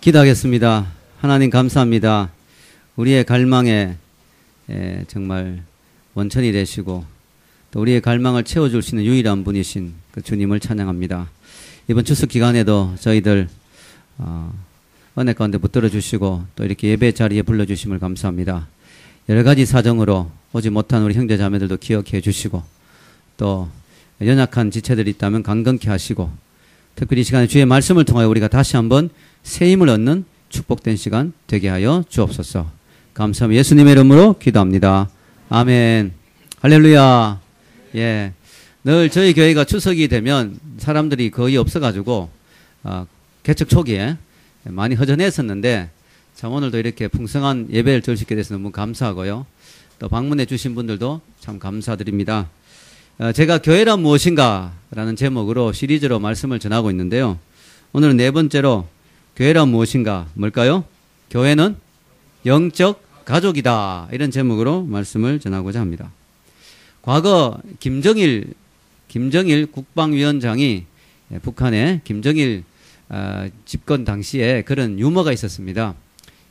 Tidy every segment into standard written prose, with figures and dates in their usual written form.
기도하겠습니다. 하나님 감사합니다. 우리의 갈망에 정말 원천이 되시고 또 우리의 갈망을 채워줄 수 있는 유일한 분이신 그 주님을 찬양합니다. 이번 추석 기간에도 저희들 은혜 가운데 붙들어 주시고 또 이렇게 예배 자리에 불러주심을 감사합니다. 여러 가지 사정으로 오지 못한 우리 형제 자매들도 기억해 주시고 또 연약한 지체들이 있다면 강건케 하시고 특별히 이 시간에 주의 말씀을 통하여 우리가 다시 한번 새 힘을 얻는 축복된 시간 되게 하여 주옵소서. 감사합니다. 예수님의 이름으로 기도합니다. 아멘. 할렐루야. 예. 늘 저희 교회가 추석이 되면 사람들이 거의 없어가지고 개척 초기에 많이 허전했었는데 참 오늘도 이렇게 풍성한 예배를 드릴 수 있게 돼서 너무 감사하고요. 또 방문해 주신 분들도 참 감사드립니다. 제가 교회란 무엇인가 라는 제목으로 시리즈로 말씀을 전하고 있는데요. 오늘은 네 번째로 교회란 무엇인가 뭘까요? 교회는 영적 가족이다 이런 제목으로 말씀을 전하고자 합니다. 과거 김정일 국방위원장이 북한의 김정일 집권 당시에 그런 유머가 있었습니다.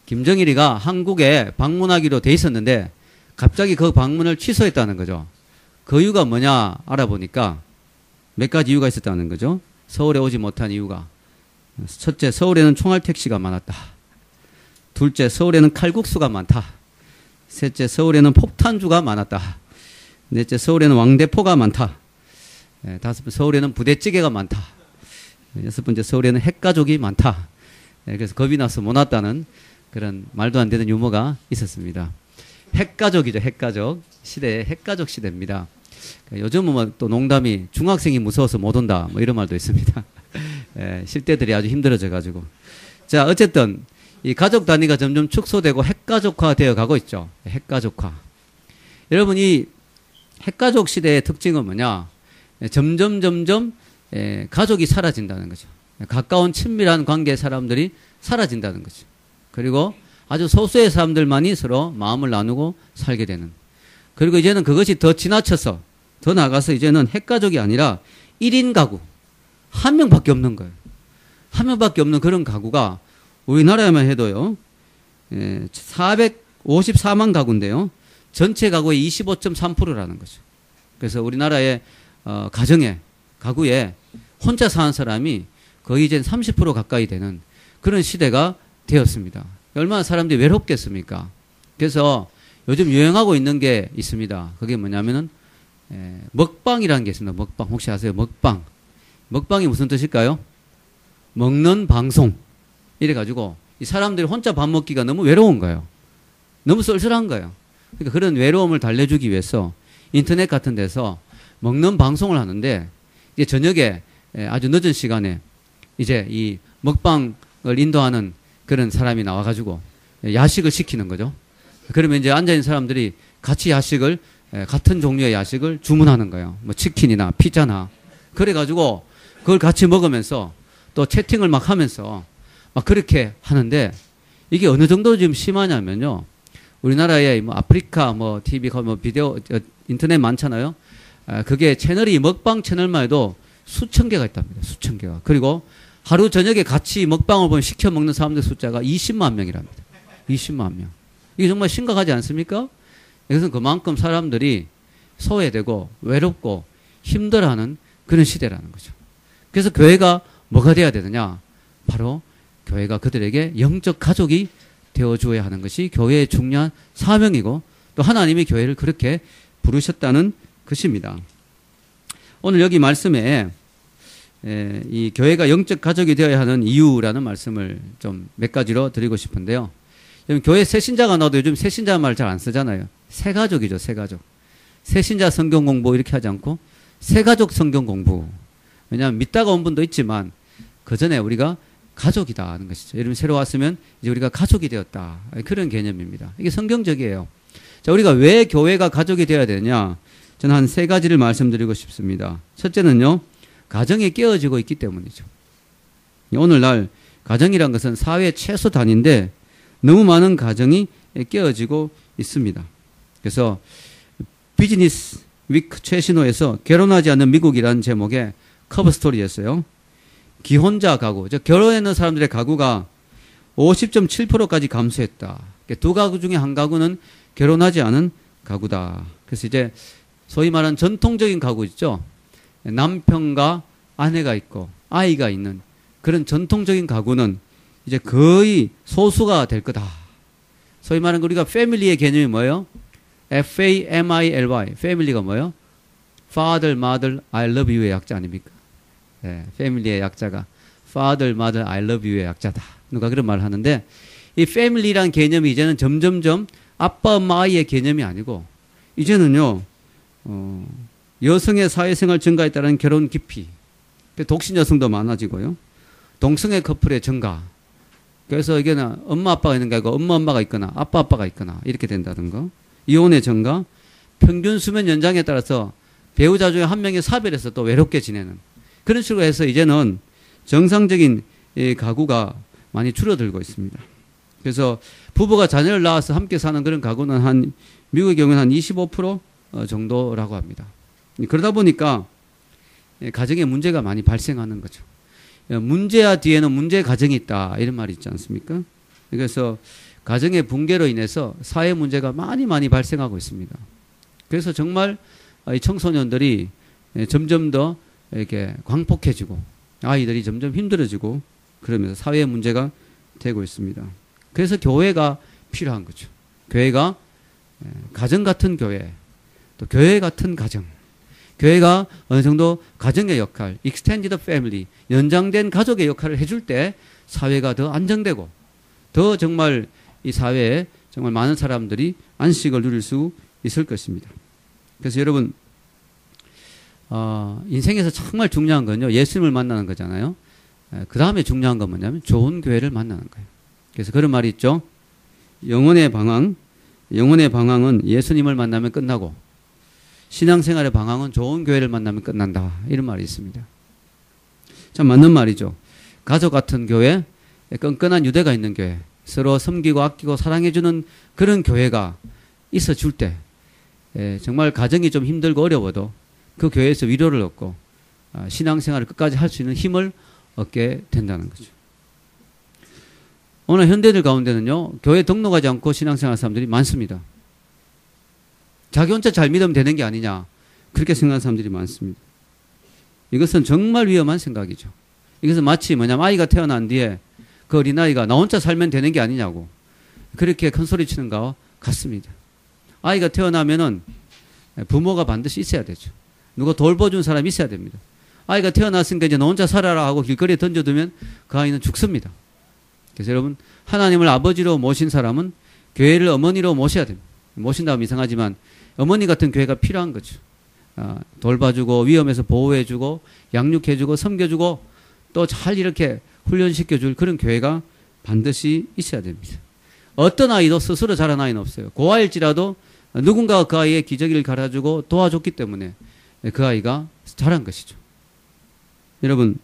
김정일이가 한국에 방문하기로 돼 있었는데 갑자기 그 방문을 취소했다는 거죠. 그 이유가 뭐냐 알아보니까 몇 가지 이유가 있었다는 거죠. 서울에 오지 못한 이유가 첫째, 서울에는 총알 택시가 많았다. 둘째, 서울에는 칼국수가 많다. 셋째, 서울에는 폭탄주가 많았다. 넷째, 서울에는 왕대포가 많다. 다섯째, 서울에는 부대찌개가 많다. 여섯 번째, 서울에는 핵가족이 많다. 그래서 겁이 나서 못 왔다는 그런 말도 안 되는 유머가 있었습니다. 핵가족이죠. 핵가족 시대의 핵가족 시대입니다. 요즘은 또 농담이 중학생이 무서워서 못 온다 뭐 이런 말도 있습니다. 실대들이 아주 힘들어져 가지고 자 어쨌든 이 가족 단위가 점점 축소되고 핵가족화 되어 가고 있죠. 핵가족화. 여러분 이 핵가족 시대의 특징은 뭐냐? 점점 가족이 사라진다는 거죠. 가까운 친밀한 관계의 사람들이 사라진다는 거죠. 그리고 아주 소수의 사람들만이 서로 마음을 나누고 살게 되는. 그리고 이제는 그것이 더 지나쳐서 더 나가서 이제는 핵가족이 아니라 1인 가구. 한 명밖에 없는 거예요. 한 명밖에 없는 그런 가구가 우리나라에만 해도요. 454만 가구인데요. 전체 가구의 25.3%라는 거죠. 그래서 우리나라의 가구에 혼자 사는 사람이 거의 이제 30% 가까이 되는 그런 시대가 되었습니다. 얼마나 사람들이 외롭겠습니까? 그래서 요즘 유행하고 있는 게 있습니다. 그게 뭐냐면은 먹방이라는 게 있습니다. 먹방. 혹시 아세요? 먹방. 먹방이 무슨 뜻일까요? 먹는 방송. 이래가지고 이 사람들이 혼자 밥 먹기가 너무 외로운 거예요. 너무 쓸쓸한 거예요. 그러니까 그런 외로움을 달래주기 위해서 인터넷 같은 데서 먹는 방송을 하는데 이제 저녁에 아주 늦은 시간에 이제 이 먹방을 인도하는 그런 사람이 나와가지고 야식을 시키는 거죠. 그러면 이제 앉아있는 사람들이 같이 야식을 같은 종류의 야식을 주문하는 거예요. 뭐 치킨이나 피자나. 그래가지고 그걸 같이 먹으면서 또 채팅을 막 하면서 막 그렇게 하는데 이게 어느 정도 지금 심하냐면요. 우리나라에 뭐 아프리카 뭐 TV 뭐 비디오 인터넷 많잖아요. 그게 채널이 먹방 채널만 해도 수천 개가 있답니다. 수천 개가. 그리고 하루 저녁에 같이 먹방을 보면 시켜 먹는 사람들 숫자가 20만 명이랍니다. 20만 명. 이게 정말 심각하지 않습니까? 이것은 그만큼 사람들이 소외되고 외롭고 힘들어하는 그런 시대라는 거죠. 그래서 교회가 뭐가 돼야 되느냐? 바로 교회가 그들에게 영적 가족이 되어줘야 하는 것이 교회의 중요한 사명이고 또 하나님이 교회를 그렇게 부르셨다는 것입니다. 오늘 여기 말씀에 이 교회가 영적 가족이 되어야 하는 이유라는 말씀을 좀 몇 가지로 드리고 싶은데요. 교회 새신자가 나와도 요즘 새신자 말 잘 안 쓰잖아요. 새가족이죠, 새가족. 새신자 성경 공부 이렇게 하지 않고 새가족 성경 공부. 왜냐하면 믿다가 온 분도 있지만 그 전에 우리가 가족이다 하는 것이죠. 여러분 새로 왔으면 이제 우리가 가족이 되었다. 그런 개념입니다. 이게 성경적이에요. 자, 우리가 왜 교회가 가족이 되어야 되냐? 저는 한 세 가지를 말씀드리고 싶습니다. 첫째는요, 가정이 깨어지고 있기 때문이죠. 오늘날 가정이란 것은 사회 최소 단위인데 너무 많은 가정이 깨어지고 있습니다. 그래서 비즈니스 위크 최신호에서 결혼하지 않는 미국이라는 제목의 커버 스토리였어요. 기혼자 가구, 즉 결혼했는 사람들의 가구가 50.7%까지 감소했다. 두 가구 중에 한 가구는 결혼하지 않은 가구다. 그래서 이제 소위 말하는 전통적인 가구 있죠. 남편과 아내가 있고 아이가 있는 그런 전통적인 가구는 이제 거의 소수가 될 거다. 소위 말하는 우리가 패밀리의 개념이 뭐예요? Family. 패밀리가 뭐예요? Father, Mother, I love you의 약자 아닙니까? 네, 패밀리의 약자가 Father, Mother, I love you의 약자다. 누가 그런 말을 하는데 이 패밀리라는 개념이 이제는 점점점 아빠, 엄마, 아이의 개념이 아니고 이제는요 여성의 사회생활 증가에 따른 결혼 기피, 독신 여성도 많아지고요, 동성애 커플의 증가. 그래서 이게 엄마 아빠가 있는 게 아니고 엄마가 있거나 아빠가 있거나 이렇게 된다는 거. 이혼의 증가, 평균 수면 연장에 따라서 배우자 중에 한 명이 사별해서 또 외롭게 지내는 그런 식으로 해서 이제는 정상적인 가구가 많이 줄어들고 있습니다. 그래서 부부가 자녀를 낳아서 함께 사는 그런 가구는 한 미국의 경우는 한 25% 정도라고 합니다. 그러다 보니까 가정에 문제가 많이 발생하는 거죠. 문제야 뒤에는 문제 가정이 있다 이런 말이 있지 않습니까? 그래서 가정의 붕괴로 인해서 사회 문제가 많이 발생하고 있습니다. 그래서 정말 이 청소년들이 점점 더 이렇게 광폭해지고 아이들이 점점 힘들어지고 그러면서 사회의 문제가 되고 있습니다. 그래서 교회가 필요한 거죠. 교회가 가정 같은 교회, 또 교회 같은 가정, 교회가 어느 정도 가정의 역할, extended family, 연장된 가족의 역할을 해줄 때 사회가 더 안정되고 더 정말 이 사회에 정말 많은 사람들이 안식을 누릴 수 있을 것입니다. 그래서 여러분 인생에서 정말 중요한 건요 예수님을 만나는 거잖아요. 그 다음에 중요한 건 뭐냐면 좋은 교회를 만나는 거예요. 그래서 그런 말이 있죠. 영혼의 방황은 예수님을 만나면 끝나고 신앙생활의 방황은 좋은 교회를 만나면 끝난다. 이런 말이 있습니다. 참 맞는 말이죠. 가족 같은 교회, 끈끈한 유대가 있는 교회, 서로 섬기고 아끼고 사랑해주는 그런 교회가 있어줄 때 정말 가정이 좀 힘들고 어려워도 그 교회에서 위로를 얻고 신앙생활을 끝까지 할 수 있는 힘을 얻게 된다는 거죠. 오늘 현대인들 가운데는요 교회 등록하지 않고 신앙생활 사람들이 많습니다. 자기 혼자 잘 믿으면 되는 게 아니냐 그렇게 생각하는 사람들이 많습니다. 이것은 정말 위험한 생각이죠. 이것은 마치 뭐냐면 아이가 태어난 뒤에 그 어린아이가 나 혼자 살면 되는 게 아니냐고 그렇게 큰 소리 치는 거와 같습니다. 아이가 태어나면은 부모가 반드시 있어야 되죠. 누가 돌봐준 사람이 있어야 됩니다. 아이가 태어났으니까 이제 너 혼자 살아라 하고 길거리에 던져두면 그 아이는 죽습니다. 그래서 여러분 하나님을 아버지로 모신 사람은 교회를 어머니로 모셔야 됩니다. 모신다면 이상하지만 어머니 같은 교회가 필요한 거죠. 돌봐주고 위험에서 보호해주고 양육해주고 섬겨주고 또 잘 이렇게 훈련시켜줄 그런 교회가 반드시 있어야 됩니다. 어떤 아이도 스스로 자란 아이는 없어요. 고아일지라도 누군가가 그 아이의 기저귀를 갈아주고 도와줬기 때문에 그 아이가 자란 것이죠. 여러분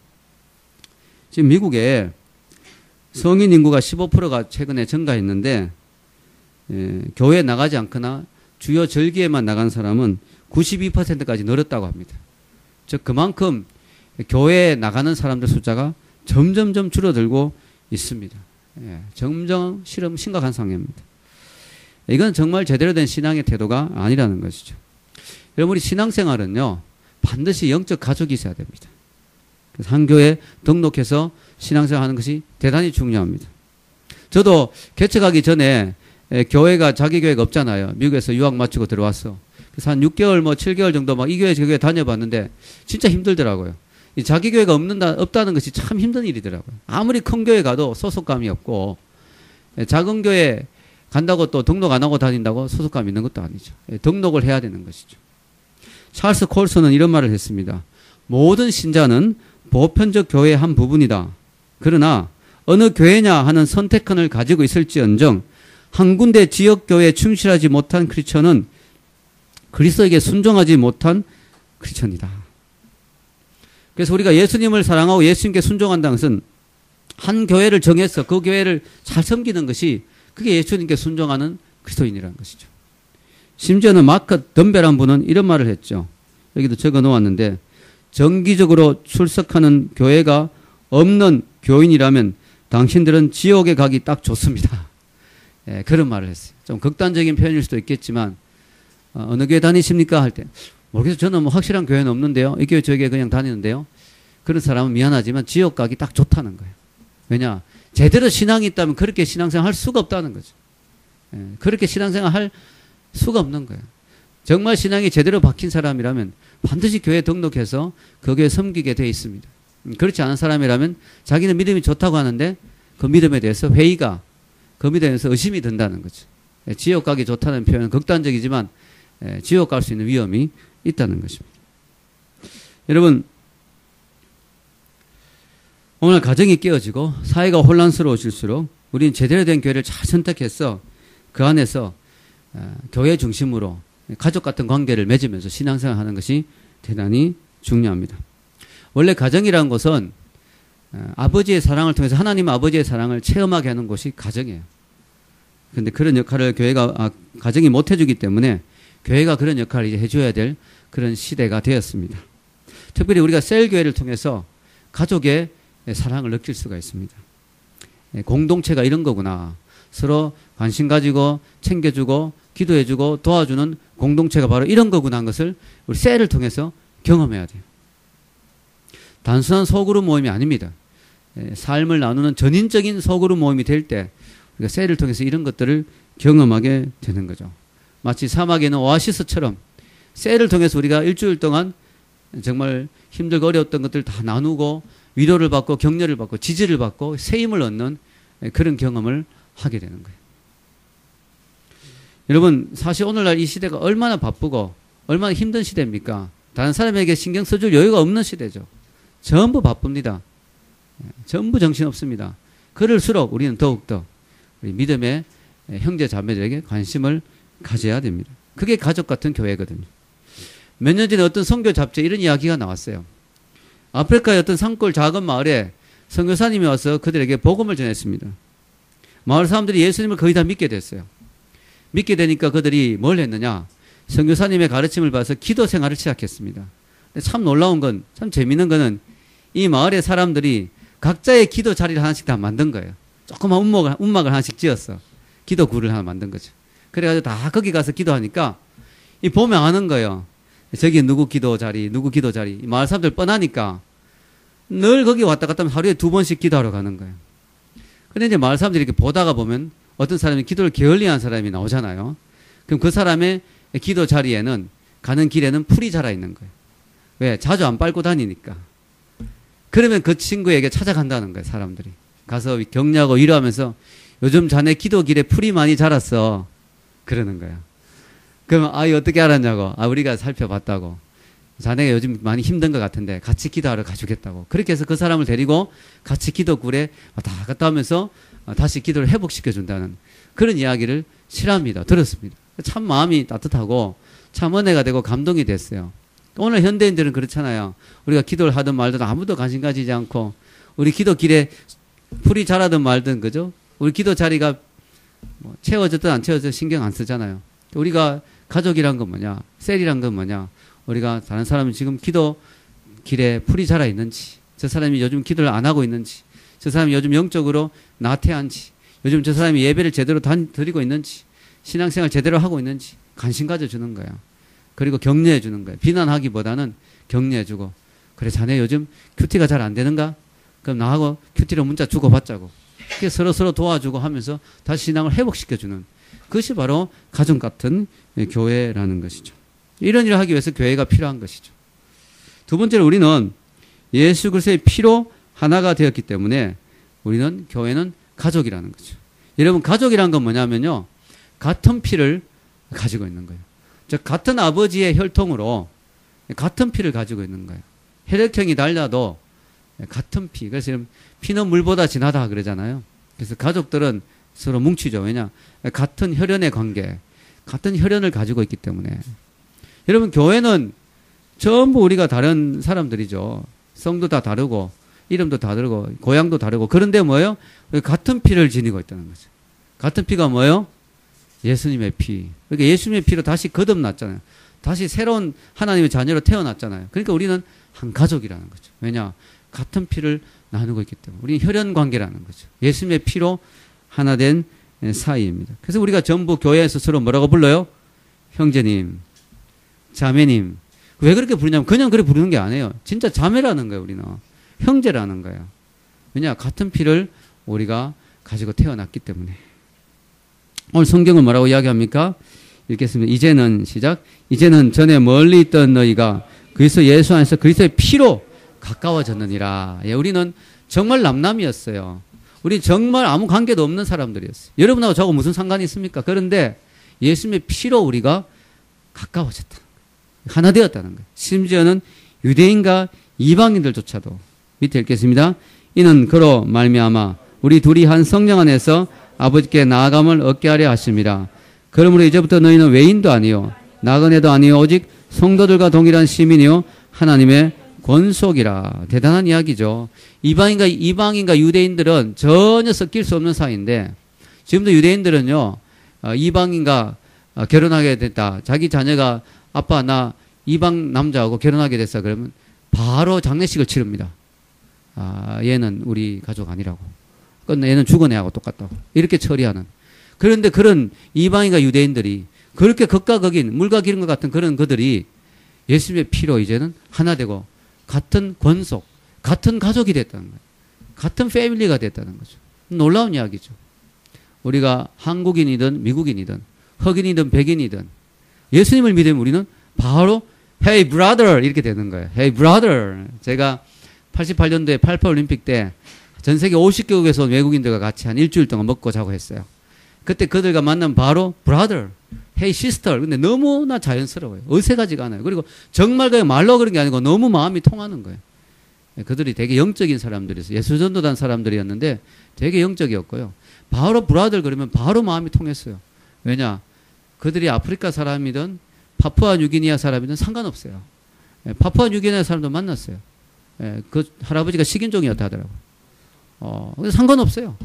지금 미국에 성인 인구가 15%가 최근에 증가했는데 교회에 나가지 않거나 주요 절기에만 나간 사람은 92%까지 늘었다고 합니다. 즉 그만큼 교회에 나가는 사람들 숫자가 점점점 줄어들고 있습니다. 점점 심각한 상황입니다. 이건 정말 제대로 된 신앙의 태도가 아니라는 것이죠. 여러분 우리 신앙생활은요 반드시 영적 가족이 있어야 됩니다. 그래서 한 교회에 등록해서 신앙생활 하는 것이 대단히 중요합니다. 저도 개척하기 전에 교회가 자기 교회가 없잖아요. 미국에서 유학 마치고 들어왔어. 그래서 한 6개월 7개월 정도 막 이 교회 저 교회 다녀봤는데 진짜 힘들더라고요. 이 자기 교회가 없다는 것이 참 힘든 일이더라고요. 아무리 큰 교회 가도 소속감이 없고 작은 교회 간다고 또 등록 안 하고 다닌다고 소속감이 있는 것도 아니죠. 등록을 해야 되는 것이죠. 찰스 콜슨은 이런 말을 했습니다. 모든 신자는 보편적 교회의 한 부분이다. 그러나 어느 교회냐 하는 선택권을 가지고 있을지언정 한 군데 지역교회에 충실하지 못한 크리스천은 그리스도에게 순종하지 못한 크리스천이다. 그래서 우리가 예수님을 사랑하고 예수님께 순종한다는 것은 한 교회를 정해서 그 교회를 잘 섬기는 것이 그게 예수님께 순종하는 그리스도인이라는 것이죠. 심지어는 마크 덤벨한 분은 이런 말을 했죠. 여기도 적어 놓았는데 정기적으로 출석하는 교회가 없는 교인이라면 당신들은 지옥에 가기 딱 좋습니다. 예, 그런 말을 했어요. 좀 극단적인 표현일 수도 있겠지만 어느 교회 다니십니까? 할 때 모르겠어요. 저는 뭐 확실한 교회는 없는데요. 이 교회 저 교회 그냥 다니는데요. 그런 사람은 미안하지만 지옥 가기 딱 좋다는 거예요. 왜냐? 제대로 신앙이 있다면 그렇게 신앙생활 할 수가 없다는 거죠. 예, 그렇게 신앙생활 할 수가 없는 거예요. 정말 신앙이 제대로 박힌 사람이라면 반드시 교회에 등록해서 그 교회에 섬기게 돼 있습니다. 그렇지 않은 사람이라면 자기는 믿음이 좋다고 하는데 그 믿음에 대해서 회의가, 그 믿음에 대해서 의심이 든다는 거죠. 예, 지옥 가기 좋다는 표현은 극단적이지만 지옥 갈 수 있는 위험이 있다는 것입니다. 여러분, 오늘 가정이 깨어지고 사회가 혼란스러워질수록 우리는 제대로 된 교회를 잘 선택해서 그 안에서 교회 중심으로 가족 같은 관계를 맺으면서 신앙생활 하는 것이 대단히 중요합니다. 원래 가정이라는 것은 아버지의 사랑을 통해서 하나님 아버지의 사랑을 체험하게 하는 곳이 가정이에요. 그런데 그런 역할을 가정이 못 해주기 때문에 교회가 그런 역할을 이제 해줘야 될 그런 시대가 되었습니다. 특별히 우리가 셀교회를 통해서 가족의 사랑을 느낄 수가 있습니다. 공동체가 이런 거구나. 서로 관심 가지고 챙겨주고 기도해주고 도와주는 공동체가 바로 이런 거구나 하는 것을 우리 셀을 통해서 경험해야 돼요. 단순한 소그룹 모임이 아닙니다. 삶을 나누는 전인적인 소그룹 모임이 될 때 우리가 셀을 통해서 이런 것들을 경험하게 되는 거죠. 마치 사막에 있는 오아시스처럼 셀을 통해서 우리가 일주일 동안 정말 힘들고 어려웠던 것들 다 나누고 위로를 받고 격려를 받고 지지를 받고 새 힘을 얻는 그런 경험을 하게 되는 거예요. 여러분, 사실 오늘날 이 시대가 얼마나 바쁘고 얼마나 힘든 시대입니까? 다른 사람에게 신경 써줄 여유가 없는 시대죠. 전부 바쁩니다. 전부 정신없습니다. 그럴수록 우리는 더욱더 우리 믿음의 형제 자매들에게 관심을 가져야 됩니다. 그게 가족 같은 교회거든요. 몇 년 전에 어떤 선교 잡지에 이런 이야기가 나왔어요. 아프리카의 어떤 산골 작은 마을에 선교사님이 와서 그들에게 복음을 전했습니다. 마을 사람들이 예수님을 거의 다 믿게 됐어요. 믿게 되니까 그들이 뭘 했느냐? 선교사님의 가르침을 봐서 기도 생활을 시작했습니다. 근데 참 놀라운 건, 참 재밌는 거는 이 마을의 사람들이 각자의 기도 자리를 하나씩 다 만든 거예요. 조그만 움막을 하나씩 지었어. 기도구를 하나 만든 거죠. 그래가지고 다 거기 가서 기도하니까 이 보면 아는 거예요. 저기 누구 기도 자리, 누구 기도 자리. 이 마을 사람들 뻔하니까 늘 거기 왔다 갔다 하면 하루에 2번씩 기도하러 가는 거예요. 근데 이제 마을 사람들이 이렇게 보다가 보면 어떤 사람이 기도를 게을리한 사람이 나오잖아요. 그럼 그 사람의 기도 자리에는 가는 길에는 풀이 자라 있는 거예요. 왜? 자주 안 밟고 다니니까. 그러면 그 친구에게 찾아간다는 거예요, 사람들이. 가서 격려하고 위로하면서 요즘 자네 기도 길에 풀이 많이 자랐어. 그러는 거야. 그러면 어떻게 알았냐고. 우리가 살펴봤다고. 자네가 요즘 많이 힘든 것 같은데 같이 기도하러 가주겠다고. 그렇게 해서 그 사람을 데리고 같이 기도굴에 왔다 갔다 하면서 다시 기도를 회복시켜준다는 그런 이야기를 실합니다. 들었습니다. 참 마음이 따뜻하고 참 은혜가 되고 감동이 됐어요. 오늘 현대인들은 그렇잖아요. 우리가 기도를 하든 말든 아무도 관심 가지지 않고 우리 기도 길에 풀이 자라든 말든 그죠? 우리 기도 자리가 뭐 채워졌든 안 채워졌든 신경 안 쓰잖아요. 우리가 가족이란 건 뭐냐? 셀이란 건 뭐냐? 우리가 다른 사람이 지금 기도 길에 풀이 자라 있는지, 저 사람이 요즘 기도를 안 하고 있는지, 저 사람이 요즘 영적으로 나태한지, 요즘 저 사람이 예배를 제대로 드리고 있는지, 신앙생활 제대로 하고 있는지 관심 가져주는 거야. 그리고 격려해 주는 거야. 비난하기보다는 격려해 주고, 그래 자네 요즘 큐티가 잘 안 되는가? 그럼 나하고 큐티로 문자 주고받자고. 이렇게 서로 도와주고 하면서 다시 신앙을 회복시켜주는 그것이 바로 가족 같은 교회라는 것이죠. 이런 일을 하기 위해서 교회가 필요한 것이죠. 두 번째로 우리는 예수 그리스도의 피로 하나가 되었기 때문에 우리는 교회는 가족이라는 거죠. 여러분, 가족이란 건 뭐냐면요, 같은 피를 가지고 있는 거예요. 즉 같은 아버지의 혈통으로 같은 피를 가지고 있는 거예요. 혈액형이 달라도 같은 피. 그래서 피는 물보다 진하다 그러잖아요. 그래서 가족들은 서로 뭉치죠. 왜냐? 같은 혈연의 관계, 같은 혈연을 가지고 있기 때문에. 여러분, 교회는 전부 우리가 다른 사람들이죠. 성도 다 다르고 이름도 다 다르고 고향도 다르고. 그런데 뭐예요? 같은 피를 지니고 있다는 거죠. 같은 피가 뭐예요? 예수님의 피. 그러니까 예수님의 피로 다시 거듭났잖아요. 다시 새로운 하나님의 자녀로 태어났잖아요. 그러니까 우리는 한 가족이라는 거죠. 왜냐? 같은 피를 나누고 있기 때문에 우리는 혈연 관계라는 거죠. 예수님의 피로 하나 된 사이입니다. 그래서 우리가 전부 교회에서 서로 뭐라고 불러요? 형제님, 자매님. 왜 그렇게 부르냐면 그냥 그렇게 부르는 게 아니에요. 진짜 자매라는 거예요. 우리는 형제라는 거예요. 왜냐? 같은 피를 우리가 가지고 태어났기 때문에. 오늘 성경은 뭐라고 이야기합니까? 읽겠습니다. 이제는 시작. 이제는 전에 멀리 있던 너희가 그리스도 예수 안에서 그리스도의 피로 가까워졌느니라. 예, 우리는 정말 남남이었어요. 우리 정말 아무 관계도 없는 사람들이었어요. 여러분하고 저하고 무슨 상관이 있습니까? 그런데 예수님의 피로 우리가 가까워졌다. 하나 되었다는 거예요. 심지어는 유대인과 이방인들조차도. 밑에 읽겠습니다. 이는 그로 말미암아 우리 둘이 한 성령 안에서 아버지께 나아감을 얻게 하려 하심이라. 그러므로 이제부터 너희는 외인도 아니요 나그네도 아니요 오직 성도들과 동일한 시민이요 하나님의 권속이라. 대단한 이야기죠. 이방인과 유대인들은 전혀 섞일 수 없는 사이인데 지금도 유대인들은요 이방인과 결혼하게 됐다. 자기 자녀가 아빠 나 이방 남자하고 결혼하게 됐어. 그러면 바로 장례식을 치릅니다. 아, 얘는 우리 가족 아니라고. 얘는 죽은 애하고 똑같다고. 이렇게 처리하는. 그런데 그런 이방인과 유대인들이 그렇게 극과 극인 물과 기름과 같은 그런 그들이 예수님의 피로 이제는 하나 되고 같은 권속, 같은 가족이 됐다는 거예요. 같은 패밀리가 됐다는 거죠. 놀라운 이야기죠. 우리가 한국인이든 미국인이든 흑인이든 백인이든 예수님을 믿으면 우리는 바로 Hey brother 이렇게 되는 거예요. Hey brother. 제가 88년도에 88 올림픽 때 전 세계 50개국에서 온 외국인들과 같이 한 일주일 동안 먹고 자고 했어요. 그때 그들과 만나면 바로 brother, hey sister. 근데 너무나 자연스러워요. 어색하지가 않아요. 그리고 정말 그냥 말로 그런 게 아니고 너무 마음이 통하는 거예요. 그들이 되게 영적인 사람들이었어요. 예수전도단 사람들이었는데 되게 영적이었고요. 바로 brother 그러면 바로 마음이 통했어요. 왜냐? 그들이 아프리카 사람이든 파푸아 뉴기니아 사람이든 상관없어요. 파푸아 뉴기니아 사람도 만났어요. 그 할아버지가 식인종이었다 하더라고요. 근데 상관없어요.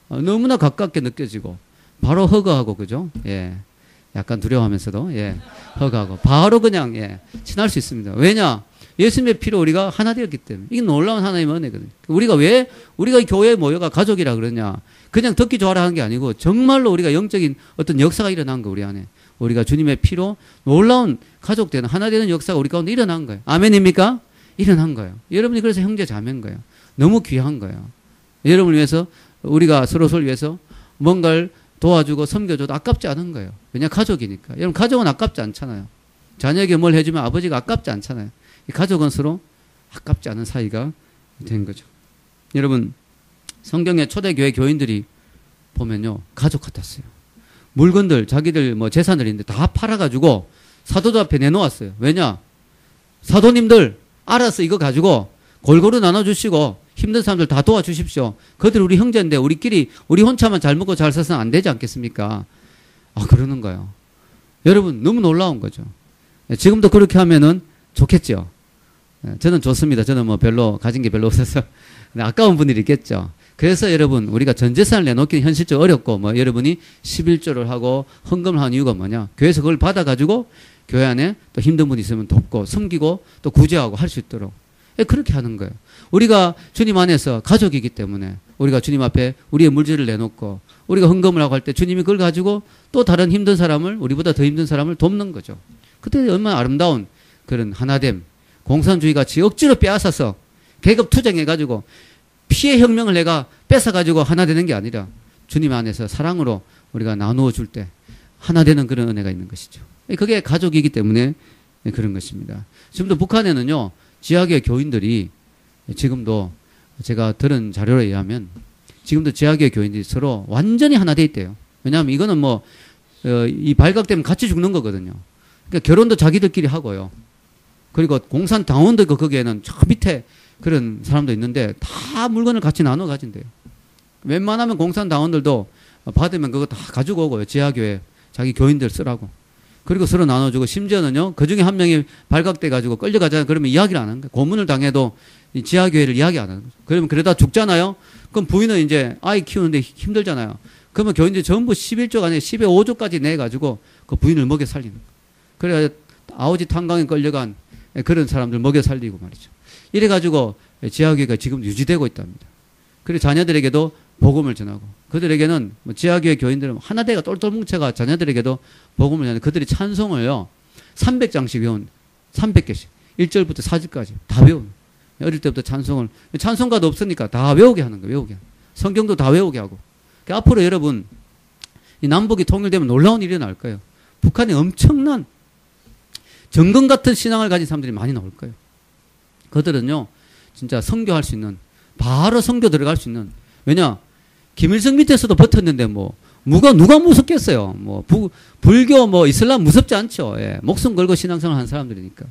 너무나 가깝게 느껴지고 바로 허가하고 그죠? 예. 약간 두려워하면서도 예. 허가하고 바로 그냥 예. 친할 수 있습니다. 왜냐? 예수님의 피로 우리가 하나 되었기 때문에. 이게 놀라운 하나님의 은혜거든요. 우리가 왜 우리가 교회에 모여가 가족이라 그러냐? 그냥 듣기 좋아라 하는 게 아니고 정말로 우리가 영적인 어떤 역사가 일어난 거 우리 안에. 우리가 주님의 피로 놀라운 가족 되는 하나 되는 역사가 우리 가운데 일어난 거예요. 아멘입니까? 일어난 거예요. 여러분이 그래서 형제 자매인 거예요. 너무 귀한 거예요. 여러분을 위해서 우리가 서로를 위해서 뭔가를 도와주고 섬겨줘도 아깝지 않은 거예요. 왜냐 가족이니까. 여러분 가족은 아깝지 않잖아요. 자녀에게 뭘 해주면 아버지가 아깝지 않잖아요. 가족은 서로 아깝지 않은 사이가 된 거죠. 여러분 성경의 초대교회 교인들이 보면요 가족 같았어요. 물건들 자기들 뭐 재산을 있는데 다 팔아가지고 사도들 앞에 내놓았어요. 왜냐 사도님들 알아서 이거 가지고 골고루 나눠주시고 힘든 사람들 다 도와주십시오. 그들 우리 형제인데 우리끼리 우리 혼자만 잘 먹고 잘 살아서는 안 되지 않겠습니까? 아 그러는 거예요. 여러분 너무 놀라운 거죠. 지금도 그렇게 하면은 좋겠죠. 저는 좋습니다. 저는 뭐 별로 가진 게 별로 없어서 아까운 분들이 있겠죠. 그래서 여러분 우리가 전 재산을 내놓기는 현실적으로 어렵고 뭐 여러분이 11조를 하고 헌금을 하는 이유가 뭐냐? 교회에서 그걸 받아가지고 교회 안에 또 힘든 분이 있으면 돕고 섬기고 또 구제하고 할 수 있도록 그렇게 하는 거예요. 우리가 주님 안에서 가족이기 때문에 우리가 주님 앞에 우리의 물질을 내놓고 우리가 헌금을 하고 할 때 주님이 그걸 가지고 또 다른 힘든 사람을 우리보다 더 힘든 사람을 돕는 거죠. 그때 얼마나 아름다운 그런 하나됨 공산주의 같이 억지로 빼앗아서 계급 투쟁해가지고 피해 혁명을 내가 뺏어가지고 하나 되는 게 아니라 주님 안에서 사랑으로 우리가 나누어 줄 때 하나 되는 그런 은혜가 있는 것이죠. 그게 가족이기 때문에 그런 것입니다. 지금도 북한에는요 지하교회 교인들이 지금도 제가 들은 자료에 의하면 지금도 지하교회 교인들이 서로 완전히 하나 돼 있대요. 왜냐하면 이거는 뭐 이 발각되면 같이 죽는 거거든요. 그러니까 결혼도 자기들끼리 하고요. 그리고 공산당원도 거기에는 저 밑에 그런 사람도 있는데 다 물건을 같이 나눠 가진대요. 웬만하면 공산당원들도 받으면 그거 다 가지고 오고요. 지하교회 자기 교인들 쓰라고. 그리고 서로 나눠주고 심지어는요 그 중에 한 명이 발각돼가지고 끌려가잖아요. 그러면 이야기를 안 하는 거예요. 고문을 당해도 이 지하교회를 이야기 안 하는 거죠. 그러면 그러다 죽잖아요. 그럼 부인은 이제 아이 키우는데 힘들잖아요. 그러면 교인들이 전부 11조가 아니라 10의 5조까지 내가지고 그 부인을 먹여 살리는 거예요. 그래야 아오지 탄광에 끌려간 그런 사람들 먹여 살리고 말이죠. 이래가지고 지하교회가 지금 유지되고 있답니다. 그리고 자녀들에게도 복음을 전하고 그들에게는 뭐 지하교회 교인들은 하나대가 똘똘 뭉쳐가 자녀들에게도 복음을 전하고 그들이 찬송을요 300장씩 외운 300개씩 1절부터 4절까지 다 외우는 어릴 때부터 찬송을 찬송가도 없으니까 다 외우게 하는 거예요. 외우게 성경도 다 외우게 하고 그러니까 앞으로 여러분 이 남북이 통일되면 놀라운 일이 나올 거예요. 북한에 엄청난 정금 같은 신앙을 가진 사람들이 많이 나올 거예요. 그들은요 진짜 선교할 수 있는 바로 선교 들어갈 수 있는 왜냐 김일성 밑에서도 버텼는데 뭐 누가 무섭겠어요. 뭐 불교 뭐 이슬람 무섭지 않죠. 예, 목숨 걸고 신앙생활 하는 사람들이니까.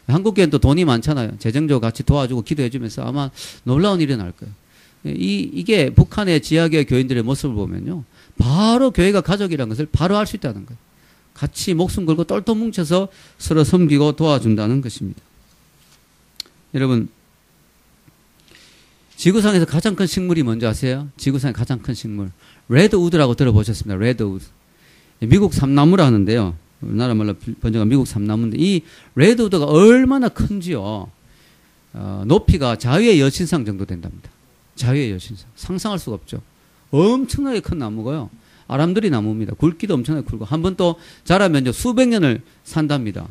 한국교회는 또 돈이 많잖아요. 재정적으로 같이 도와주고 기도해주면서 아마 놀라운 일이 날 거예요. 이게 북한의 지하교회 교인들의 모습을 보면요. 바로 교회가 가족이라는 것을 바로 알 수 있다는 거예요. 같이 목숨 걸고 똘똘 뭉쳐서 서로 섬기고 도와준다는 것입니다. 여러분, 지구상에서 가장 큰 식물이 뭔지 아세요? 지구상의 가장 큰 식물. 레드우드라고 들어보셨습니다. 레드우드. 미국 삼나무라 하는데요. 우리나라 말로 번역한 미국 삼나무인데 이 레드우드가 얼마나 큰지요. 높이가 자유의 여신상 정도 된답니다. 자유의 여신상. 상상할 수가 없죠. 엄청나게 큰 나무고요. 아람들이 나무입니다. 굵기도 엄청나게 굵고 한 번 또 자라면 수백 년을 산답니다.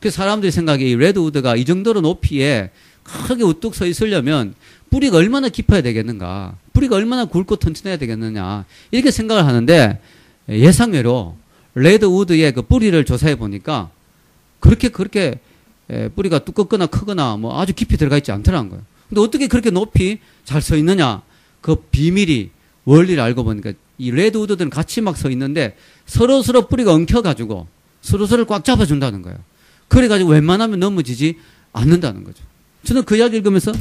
그래서 사람들이 생각에 이 레드우드가 이 정도로 높이에 크게 우뚝 서 있으려면 뿌리가 얼마나 깊어야 되겠는가. 뿌리가 얼마나 굵고 튼튼해야 되겠느냐. 이렇게 생각을 하는데 예상외로 레드우드의 그 뿌리를 조사해 보니까 그렇게 뿌리가 두껍거나 크거나 뭐 아주 깊이 들어가 있지 않더라는 거예요. 근데 어떻게 그렇게 높이 잘 서 있느냐. 그 비밀이 원리를 알고 보니까 이 레드우드들은 같이 막 서 있는데 서로서로 뿌리가 엉켜가지고 서로서로 꽉 잡아준다는 거예요. 그래가지고 웬만하면 넘어지지 않는다는 거죠. 저는 그 이야기 읽으면서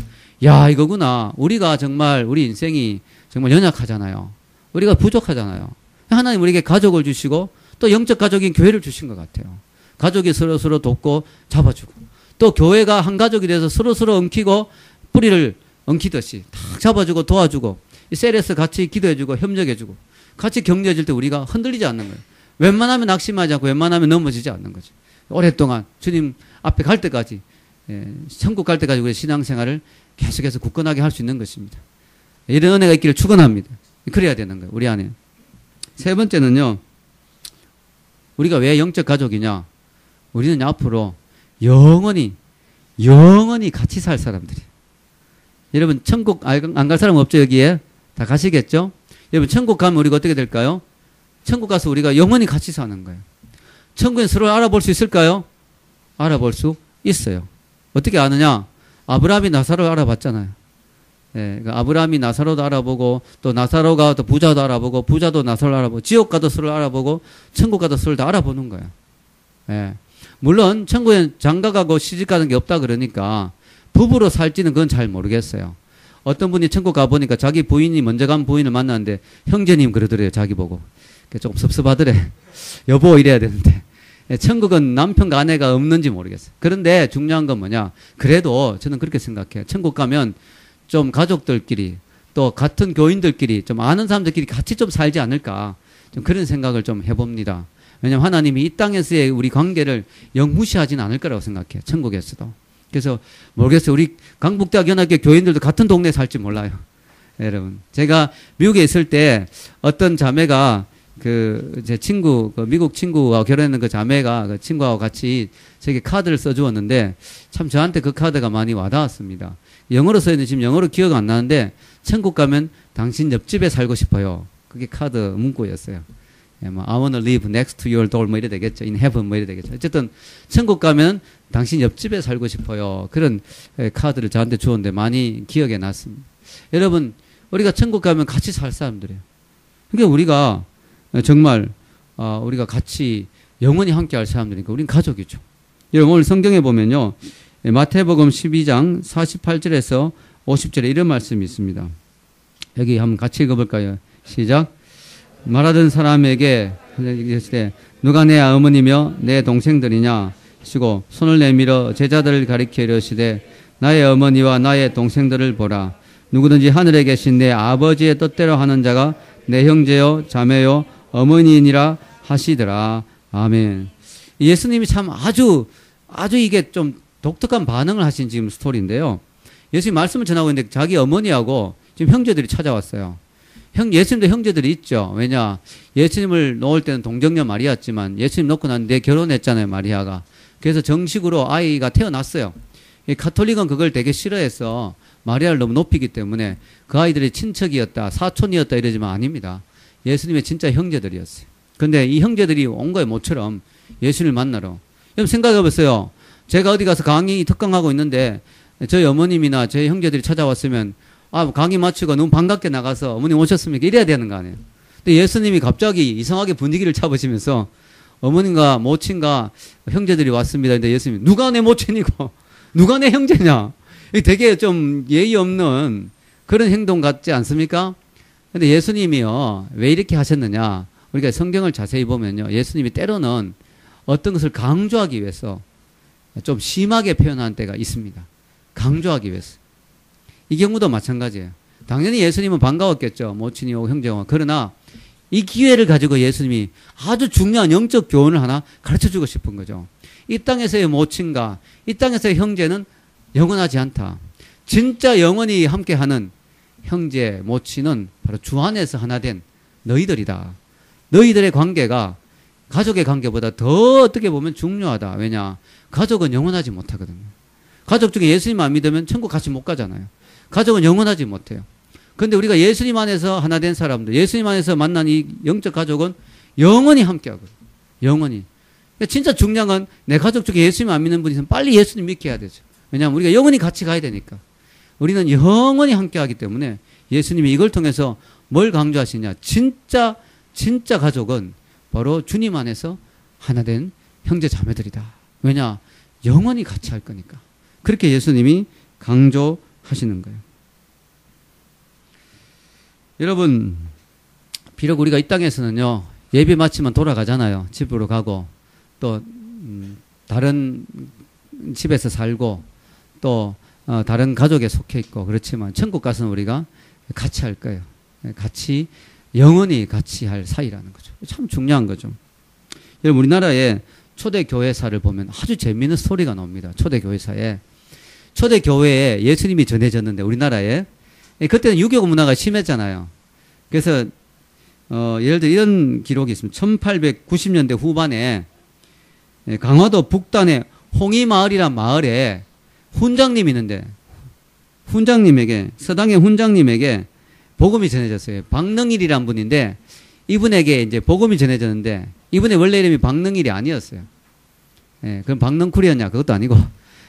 야 이거구나. 우리가 정말 우리 인생이 정말 연약하잖아요. 우리가 부족하잖아요. 하나님 우리에게 가족을 주시고 또 영적 가족인 교회를 주신 것 같아요. 가족이 서로서로 돕고 잡아주고 또 교회가 한 가족이 돼서 서로서로 엉키고 뿌리를 엉키듯이 탁 잡아주고 도와주고 이 셀에서 같이 기도해주고 협력해주고 같이 격려해줄 때 우리가 흔들리지 않는 거예요. 웬만하면 낙심하지 않고 웬만하면 넘어지지 않는 거죠. 오랫동안 주님 앞에 갈 때까지 천국 갈 때까지 우리의 신앙생활을 계속해서 굳건하게 할 수 있는 것입니다. 이런 은혜가 있기를 축원합니다. 그래야 되는 거예요. 우리 안에. 세 번째는요. 우리가 왜 영적 가족이냐. 우리는 앞으로 영원히 같이 살 사람들이에요. 여러분 천국 안 갈 사람 없죠 여기에? 다 가시겠죠? 여러분 천국 가면 우리가 어떻게 될까요? 천국 가서 우리가 영원히 같이 사는 거예요. 천국에 서로 알아볼 수 있을까요? 알아볼 수 있어요. 어떻게 아느냐? 아브라함이 나사로를 알아봤잖아요. 예, 그러니까 아브라함이 나사로도 알아보고 또 나사로가 또 부자도 알아보고 부자도 나사로를 알아보고 지옥 가도 서로 알아보고 천국 가도 서로 다 알아보는 거예요. 예. 물론 천국에 장가가고 시집가는 게 없다 그러니까 부부로 살지는 그건 잘 모르겠어요. 어떤 분이 천국 가보니까 자기 부인이 먼저 간 부인을 만났는데 형제님 그러더래요. 자기 보고. 조금 섭섭하더래. 여보 이래야 되는데. 천국은 남편과 아내가 없는지 모르겠어요. 그런데 중요한 건 뭐냐. 그래도 저는 그렇게 생각해요. 천국 가면 좀 가족들끼리 또 같은 교인들끼리 좀 아는 사람들끼리 같이 좀 살지 않을까. 좀 그런 생각을 좀 해봅니다. 왜냐하면 하나님이 이 땅에서의 우리 관계를 영무시하지는 않을 거라고 생각해요. 천국에서도. 그래서 모르겠어요. 우리 강북대학 연합교 교인들도 같은 동네에 살지 몰라요. 여러분. 제가 미국에 있을 때 어떤 자매가 제 친구, 미국 친구와 결혼했는 그 자매가 그 친구하고 같이 저에게 카드를 써주었는데 참 저한테 그 카드가 많이 와닿았습니다. 영어로 써있는데 지금 영어로 기억 안 나는데 천국 가면 당신 옆집에 살고 싶어요. 그게 카드 문구였어요. 예, 뭐, I wanna live next to your door 뭐 이래 되겠죠. In heaven 뭐 이래 되겠죠. 어쨌든 천국 가면 당신 옆집에 살고 싶어요. 그런 카드를 저한테 주었는데 많이 기억에 났습니다. 여러분, 우리가 천국 가면 같이 살 사람들이에요. 그러니까 우리가 정말 우리가 같이 영원히 함께 할 사람들이니까 우린 가족이죠. 여러분 오늘 성경에 보면요. 마태복음 12장 48절에서 50절에 이런 말씀이 있습니다. 여기 한번 같이 읽어볼까요? 시작. 말하던 사람에게 누가 내 어머니며 내 동생들이냐 하시고 손을 내밀어 제자들을 가리켜 이르시되 나의 어머니와 나의 동생들을 보라. 누구든지 하늘에 계신 내 아버지의 뜻대로 하는 자가 내 형제요 자매요 어머니이니라 하시더라. 아멘. 예수님이 참 아주 이게 좀 독특한 반응을 하신 지금 스토리인데요. 예수님 말씀을 전하고 있는데 자기 어머니하고 지금 형제들이 찾아왔어요. 예수님도 형제들이 있죠. 왜냐? 예수님을 놓을 때는 동정녀 마리아였지만 예수님 놓고 난 뒤에 결혼했잖아요, 마리아가. 그래서 정식으로 아이가 태어났어요. 이 가톨릭은 그걸 되게 싫어해서 마리아를 너무 높이기 때문에 그 아이들이 친척이었다, 사촌이었다 이러지만 아닙니다. 예수님의 진짜 형제들이었어요. 근데 이 형제들이 온 거예요, 모처럼. 예수님을 만나러. 여러분 생각해 보세요. 제가 어디 가서 강의 특강하고 있는데 저희 어머님이나 저희 형제들이 찾아왔으면 강의 마치고 너무 반갑게 나가서 어머님 오셨습니까? 이래야 되는 거 아니에요. 근데 예수님이 갑자기 이상하게 분위기를 잡으시면서 어머님과 모친과 형제들이 왔습니다. 근데 예수님이 누가 내 모친이고 누가 내 형제냐? 되게 좀 예의 없는 그런 행동 같지 않습니까? 근데 예수님이요. 왜 이렇게 하셨느냐? 우리가 성경을 자세히 보면요. 예수님이 때로는 어떤 것을 강조하기 위해서 좀 심하게 표현하는 때가 있습니다. 강조하기 위해서. 이 경우도 마찬가지예요. 당연히 예수님은 반가웠겠죠. 모친이 오고 형제가 오고. 그러나 이 기회를 가지고 예수님이 아주 중요한 영적 교훈을 하나 가르쳐주고 싶은 거죠. 이 땅에서의 모친과 이 땅에서의 형제는 영원하지 않다. 진짜 영원히 함께하는 형제, 모친은 바로 주 안에서 하나 된 너희들이다. 너희들의 관계가 가족의 관계보다 더 어떻게 보면 중요하다. 왜냐? 가족은 영원하지 못하거든요. 가족 중에 예수님 안 믿으면 천국 같이 못 가잖아요. 가족은 영원하지 못해요. 그런데 우리가 예수님 안에서 하나 된 사람들, 예수님 안에서 만난 이 영적 가족은 영원히 함께하거든요. 영원히. 그러니까 진짜 중요한 건 내 가족 중에 예수님 안 믿는 분이 있으면 빨리 예수님 믿게 해야 되죠. 왜냐하면 우리가 영원히 같이 가야 되니까. 우리는 영원히 함께하기 때문에 예수님이 이걸 통해서 뭘 강조하시냐. 진짜 가족은 바로 주님 안에서 하나 된 형제 자매들이다. 왜냐? 영원히 같이 할 거니까. 그렇게 예수님이 강조하시는 거예요. 여러분, 비록 우리가 이 땅에서는요, 예배 마치면 돌아가잖아요. 집으로 가고, 또, 다른 집에서 살고, 또, 다른 가족에 속해 있고, 그렇지만, 천국 가서는 우리가 같이 할 거예요. 같이, 영원히 같이 할 사이라는 거죠. 참 중요한 거죠. 여러분, 우리나라의 초대교회사를 보면 아주 재미있는 스토리가 나옵니다. 초대교회사에. 초대교회에 예수님이 전해졌는데, 우리나라에. 그때는 유교 문화가 심했잖아요. 그래서 예를 들어 이런 기록이 있습니다. 1890년대 후반에 강화도 북단의 홍이마을이란 마을에 훈장님이 있는데 서당의 훈장님에게 복음이 전해졌어요. 박능일이란 분인데 이분에게 이제 복음이 전해졌는데 이분의 원래 이름이 박능일이 아니었어요. 그럼 박능쿨이었냐? 그것도 아니고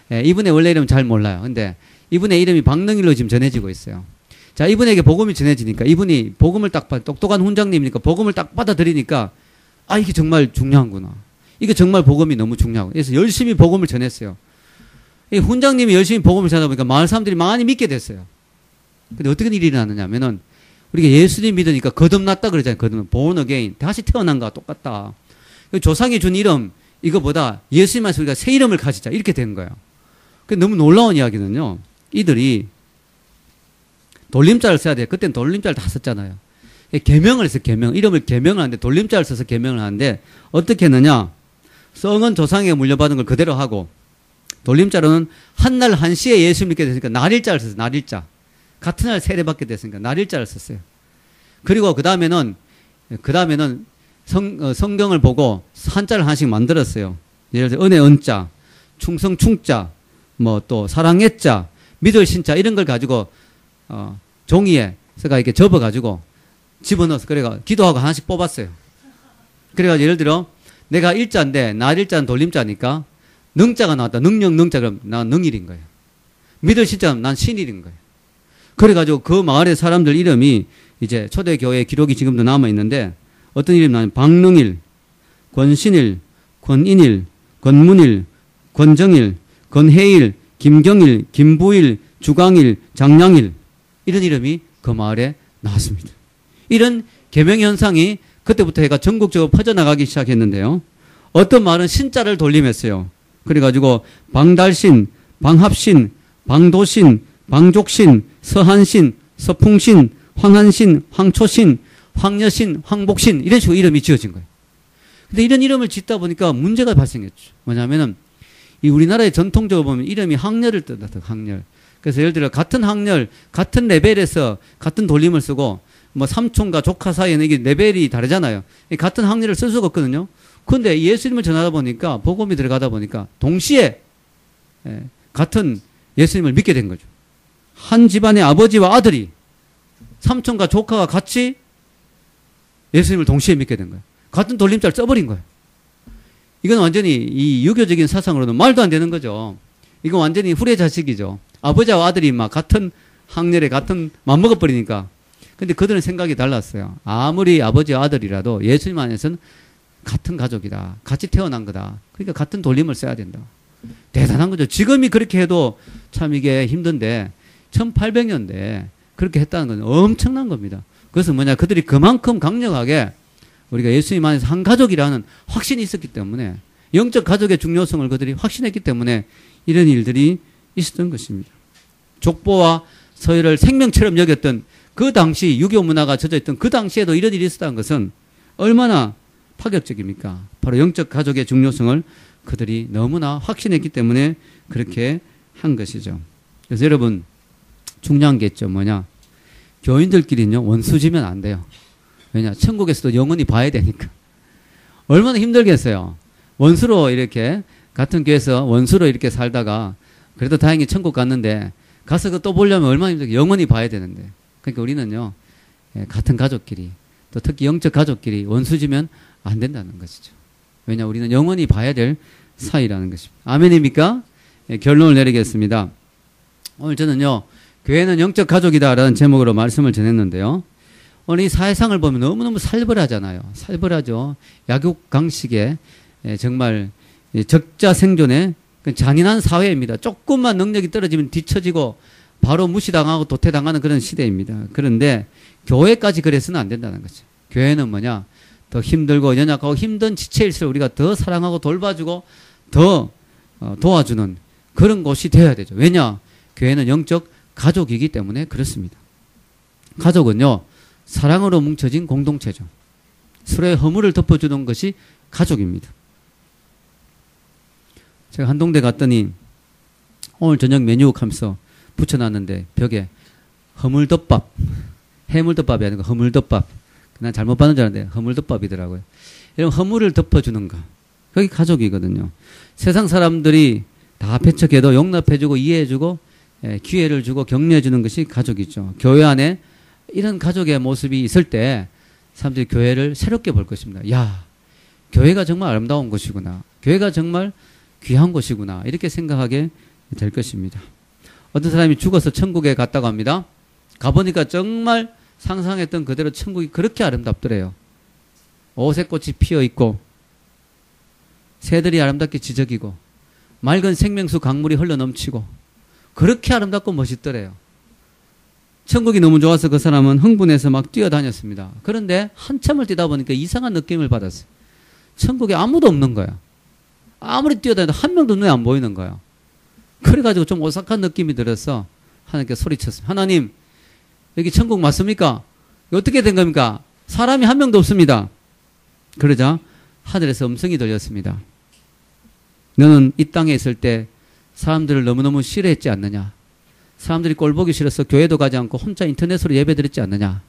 이분의 원래 이름은 잘 몰라요. 근데 이분의 이름이 박능일로 지금 전해지고 있어요. 자, 이분에게 복음이 전해지니까 이분이 복음을 똑똑한 훈장님이니까 복음을 딱 받아들이니까 이게 정말 중요한구나. 이게 정말 복음이 너무 중요하고. 그래서 열심히 복음을 전했어요. 이 훈장님이 열심히 복음을 전하다 보니까 마을 사람들이 많이 믿게 됐어요. 근데 어떻게 일이 일어나느냐 하면은 우리가 예수님 믿으니까 거듭났다 그러잖아요. 거듭난 born again. 다시 태어난 거와 똑같다. 조상이 준 이름 이거보다 예수님한테 우리가 새 이름을 가지자. 이렇게 된 거예요. 너무 놀라운 이야기는요. 이들이 돌림자를 써야 돼요. 그때는 돌림자를 다 썼잖아요. 계명을 했어요. 이름을 계명을 하는데 돌림자를 써서 계명을 하는데 어떻게 했느냐. 성은 조상에게 물려받은 걸 그대로 하고 돌림자로는 한날 한시에 예수 믿게 됐으니까 날일자를 썼어요. 날일자. 같은 날 세례받게 됐으니까 날일자를 썼어요. 그리고 그 다음에는 성경을 보고 한자를 하나씩 만들었어요. 예를 들어 은혜 은자, 충성 충자, 또 사랑의 자, 믿을 신자 이런 걸 가지고 종이에 제가 이렇게 접어가지고 집어넣어서 그래가 기도하고 하나씩 뽑았어요. 그래가지고 예를 들어 내가 일자인데 날일자는 돌림자니까 능자가 나왔다. 능력 능자 그럼 난 능일인 거예요. 믿을 신자는 난 신일인 거예요. 그래가지고 그 마을의 사람들 이름이 이제 초대교회 기록이 지금도 남아있는데 어떤 이름이 나면 박능일, 권신일, 권인일, 권문일, 권정일, 권해일, 김경일, 김부일, 주강일, 장량일 이런 이름이 그 마을에 나왔습니다. 이런 계명 현상이 그때부터 해가 전국적으로 퍼져나가기 시작했는데요. 어떤 마을은 신자를 돌림했어요. 그래가지고 방달신, 방합신, 방도신, 방족신, 서한신, 서풍신, 황한신, 황초신, 황여신, 황복신 이런 식으로 이름이 지어진 거예요. 근데 이런 이름을 짓다 보니까 문제가 발생했죠. 뭐냐면은 이 우리나라의 전통적으로 보면 이름이 학렬을 뜻하다. 학렬. 그래서 예를 들어 같은 학렬, 같은 레벨에서 같은 돌림을 쓰고 뭐 삼촌과 조카 사이에는 이게 레벨이 다르잖아요. 같은 학렬을 쓸 수가 없거든요. 그런데 예수님을 전하다 보니까 복음이 들어가다 보니까 동시에 같은 예수님을 믿게 된 거죠. 한 집안의 아버지와 아들이 삼촌과 조카가 같이 예수님을 동시에 믿게 된 거예요. 같은 돌림자를 써버린 거예요. 이건 완전히 이 유교적인 사상으로는 말도 안 되는 거죠. 이건 완전히 후레자식이죠. 아버지와 아들이 막 같은 학렬에 같은 맘먹어버리니까. 근데 그들은 생각이 달랐어요. 아무리 아버지와 아들이라도 예수님 안에서는 같은 가족이다. 같이 태어난 거다. 그러니까 같은 돌림을 써야 된다. 대단한 거죠. 지금이 그렇게 해도 참 이게 힘든데 1800년대에 그렇게 했다는 건 엄청난 겁니다. 그래서 뭐냐, 그들이 그만큼 강력하게 우리가 예수님 안에서 한 가족이라는 확신이 있었기 때문에, 영적 가족의 중요성을 그들이 확신했기 때문에 이런 일들이 있었던 것입니다. 족보와 서열을 생명처럼 여겼던 그 당시 유교 문화가 젖어있던 그 당시에도 이런 일이 있었다는 것은 얼마나 파격적입니까? 바로 영적 가족의 중요성을 그들이 너무나 확신했기 때문에 그렇게 한 것이죠. 그래서 여러분, 중요한 게 있죠. 뭐냐, 교인들끼리는요 원수지면 안 돼요. 왜냐, 천국에서도 영원히 봐야 되니까. 얼마나 힘들겠어요. 원수로 이렇게 같은 교회에서 원수로 이렇게 살다가 그래도 다행히 천국 갔는데 가서 그 또 보려면 얼마나 힘들게, 영원히 봐야 되는데. 그러니까 우리는요 같은 가족끼리, 또 특히 영적 가족끼리 원수지면 안 된다는 것이죠. 왜냐, 우리는 영원히 봐야 될 사이라는 것입니다. 아멘입니까? 결론을 내리겠습니다. 오늘 저는요 교회는 영적 가족이다라는 제목으로 말씀을 전했는데요. 오늘 이 사회상을 보면 너무너무 살벌하잖아요. 살벌하죠. 약육강식의 정말 적자 생존의 잔인한 사회입니다. 조금만 능력이 떨어지면 뒤처지고 바로 무시당하고 도태당하는 그런 시대입니다. 그런데 교회까지 그래서는 안 된다는 거죠. 교회는 뭐냐, 더 힘들고 연약하고 힘든 지체일수록 우리가 더 사랑하고 돌봐주고 더 도와주는 그런 곳이 되어야 되죠. 왜냐, 교회는 영적 가족이기 때문에 그렇습니다. 가족은요 사랑으로 뭉쳐진 공동체죠. 서로의 허물을 덮어주는 것이 가족입니다. 제가 한동대 갔더니 오늘 저녁 메뉴 하면서 붙여놨는데 벽에 허물덮밥, 해물덮밥이 아니고 허물덮밥. 난 잘못 받은 줄 알았는데 허물덮밥이더라고요. 이런 허물을 덮어주는 거, 그게 가족이거든요. 세상 사람들이 다 배척해도 용납해주고 이해해주고 기회를 주고 격려해주는 것이 가족이죠. 교회 안에 이런 가족의 모습이 있을 때 사람들이 교회를 새롭게 볼 것입니다. 야, 교회가 정말 아름다운 곳이구나. 교회가 정말 귀한 곳이구나. 이렇게 생각하게 될 것입니다. 어떤 사람이 죽어서 천국에 갔다고 합니다. 가보니까 정말 상상했던 그대로 천국이 그렇게 아름답더래요. 오색꽃이 피어있고 새들이 아름답게 지저귀고 맑은 생명수 강물이 흘러넘치고 그렇게 아름답고 멋있더래요. 천국이 너무 좋아서 그 사람은 흥분해서 막 뛰어다녔습니다. 그런데 한참을 뛰다 보니까 이상한 느낌을 받았어요. 천국에 아무도 없는 거야. 아무리 뛰어다녀도 한 명도 눈에 안 보이는 거야. 그래가지고 좀 오싹한 느낌이 들어서 하나님께 소리쳤습니다. 하나님, 여기 천국 맞습니까? 어떻게 된 겁니까? 사람이 한 명도 없습니다. 그러자 하늘에서 음성이 들렸습니다. 너는 이 땅에 있을 때 사람들을 너무너무 싫어했지 않느냐? 사람들이 꼴보기 싫어서 교회도 가지 않고 혼자 인터넷으로 예배드렸지 않느냐?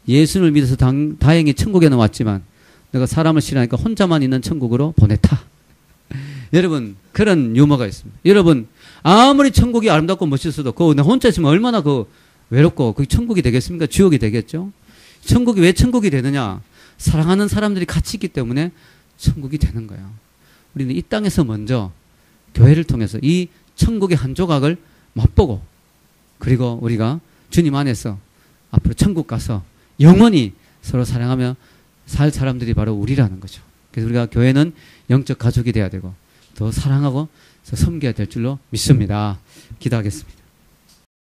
예수를 믿어서 다행히 천국에는 왔지만 내가 사람을 싫어하니까 혼자만 있는 천국으로 보냈다. 여러분, 그런 유머가 있습니다. 여러분, 아무리 천국이 아름답고 멋있어도 그 혼자 있으면 얼마나 그 외롭고 그게 천국이 되겠습니까? 지옥이 되겠죠? 천국이 왜 천국이 되느냐? 사랑하는 사람들이 같이 있기 때문에 천국이 되는 거예요. 우리는 이 땅에서 먼저 교회를 통해서 이 천국의 한 조각을 맛보고, 그리고 우리가 주님 안에서 앞으로 천국 가서 영원히 서로 사랑하며 살 사람들이 바로 우리라는 거죠. 그래서 우리가 교회는 영적 가족이 돼야 되고 더 사랑하고 섬겨야 될 줄로 믿습니다. 기도하겠습니다.